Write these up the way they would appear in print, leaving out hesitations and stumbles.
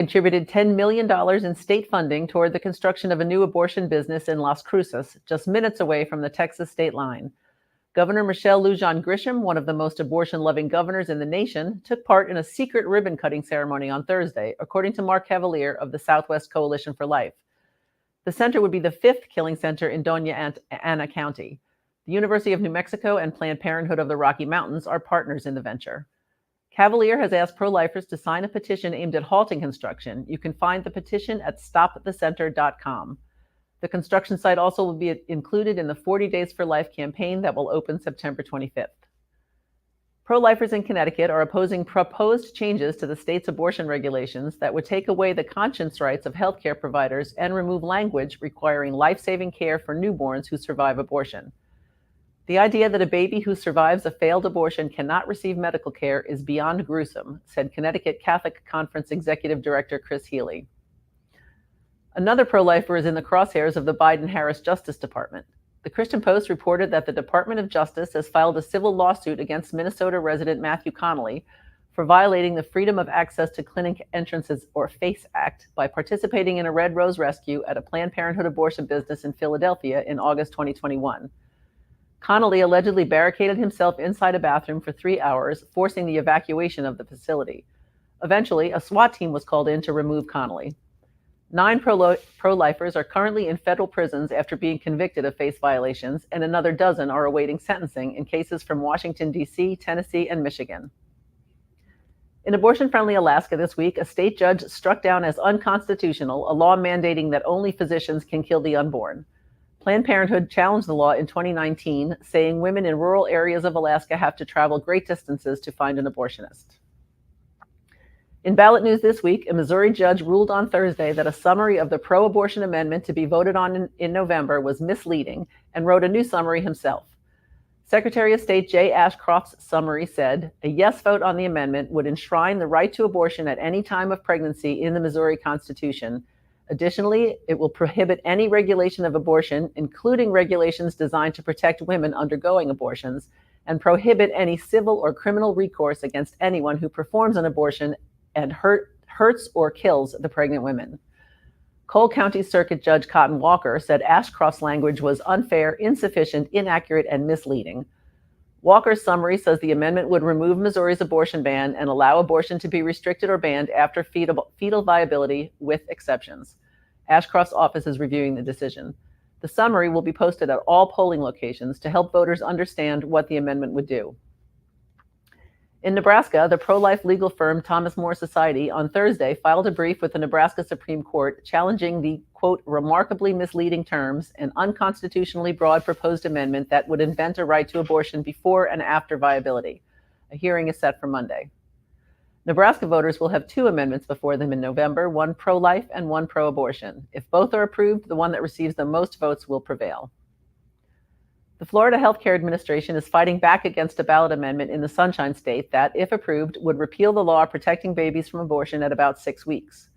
contributed $10 million in state funding toward the construction of a new abortion business in Las Cruces, just minutes away from the Texas state line. Governor Michelle Lujan Grisham, one of the most abortion-loving governors in the nation, took part in a secret ribbon-cutting ceremony on Thursday, according to Mark Cavalier of the Southwest Coalition for Life. The center would be the 5th killing center in Doña Ana County. The University of New Mexico and Planned Parenthood of the Rocky Mountains are partners in the venture. Cavalier has asked pro-lifers to sign a petition aimed at halting construction. You can find the petition at stopthecenter.com. The construction site also will be included in the 40 Days for Life campaign that will open September 25th. Pro-lifers in Connecticut are opposing proposed changes to the state's abortion regulations that would take away the conscience rights of healthcare providers and remove language requiring life-saving care for newborns who survive abortion. The idea that a baby who survives a failed abortion cannot receive medical care is beyond gruesome, said Connecticut Catholic Conference Executive Director Chris Healy. Another pro-lifer is in the crosshairs of the Biden-Harris Justice Department. The Christian Post reported that the Department of Justice has filed a civil lawsuit against Minnesota resident Matthew Connolly for violating the Freedom of Access to Clinic Entrances, or FACE Act, by participating in a Red Rose rescue at a Planned Parenthood abortion business in Philadelphia in August 2021. Connolly allegedly barricaded himself inside a bathroom for 3 hours, forcing the evacuation of the facility. Eventually, a SWAT team was called in to remove Connolly. 9 pro-lifers are currently in federal prisons after being convicted of FACE violations, and another dozen are awaiting sentencing in cases from Washington, D.C., Tennessee, and Michigan. In abortion-friendly Alaska this week, a state judge struck down as unconstitutional a law mandating that only physicians can kill the unborn. Planned Parenthood challenged the law in 2019, saying women in rural areas of Alaska have to travel great distances to find an abortionist. In ballot news this week, a Missouri judge ruled on Thursday that a summary of the pro-abortion amendment to be voted on in November was misleading and wrote a new summary himself. Secretary of State Jay Ashcroft's summary said, "A yes vote on the amendment would enshrine the right to abortion at any time of pregnancy in the Missouri Constitution. Additionally, it will prohibit any regulation of abortion, including regulations designed to protect women undergoing abortions, and prohibit any civil or criminal recourse against anyone who performs an abortion and hurts or kills the pregnant women." Cole County Circuit Judge Cotton Walker said Ashcroft's language was unfair, insufficient, inaccurate, and misleading. Walker's summary says the amendment would remove Missouri's abortion ban and allow abortion to be restricted or banned after fetal viability, with exceptions. Ashcroft's office is reviewing the decision. The summary will be posted at all polling locations to help voters understand what the amendment would do. In Nebraska, the pro-life legal firm Thomas More Society on Thursday filed a brief with the Nebraska Supreme Court challenging the, quote, remarkably misleading terms and unconstitutionally broad proposed amendment that would invent a right to abortion before and after viability. A hearing is set for Monday. Nebraska voters will have 2 amendments before them in November, one pro-life and one pro-abortion. If both are approved, the one that receives the most votes will prevail. The Florida Healthcare Administration is fighting back against a ballot amendment in the Sunshine State that, if approved, would repeal the law protecting babies from abortion at about 6 weeks.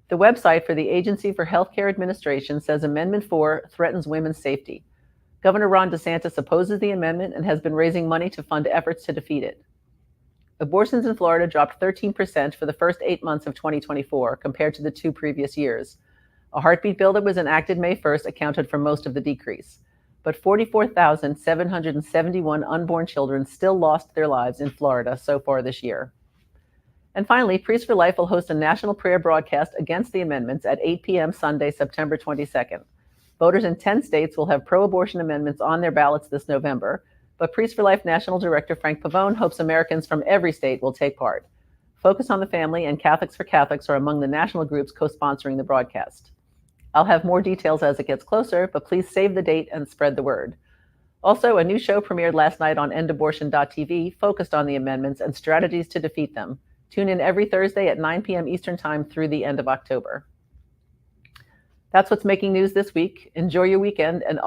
The website for the Agency for Healthcare Administration says Amendment 4 threatens women's safety. Governor Ron DeSantis opposes the amendment and has been raising money to fund efforts to defeat it. Abortions in Florida dropped 13% for the first 8 months of 2024 compared to the 2 previous years. A heartbeat bill that was enacted May 1st accounted for most of the decrease. But 44,771 unborn children still lost their lives in Florida so far this year. And finally, Priests for Life will host a national prayer broadcast against the amendments at 8 p.m. Sunday, September 22nd. Voters in 10 states will have pro-abortion amendments on their ballots this November, but Priests for Life National Director Frank Pavone hopes Americans from every state will take part. Focus on the Family and Catholics for Catholics are among the national groups co-sponsoring the broadcast. I'll have more details as it gets closer, but please save the date and spread the word. Also, a new show premiered last night on endabortion.tv focused on the amendments and strategies to defeat them. Tune in every Thursday at 9 p.m. Eastern Time through the end of October. That's what's making news this week. Enjoy your weekend and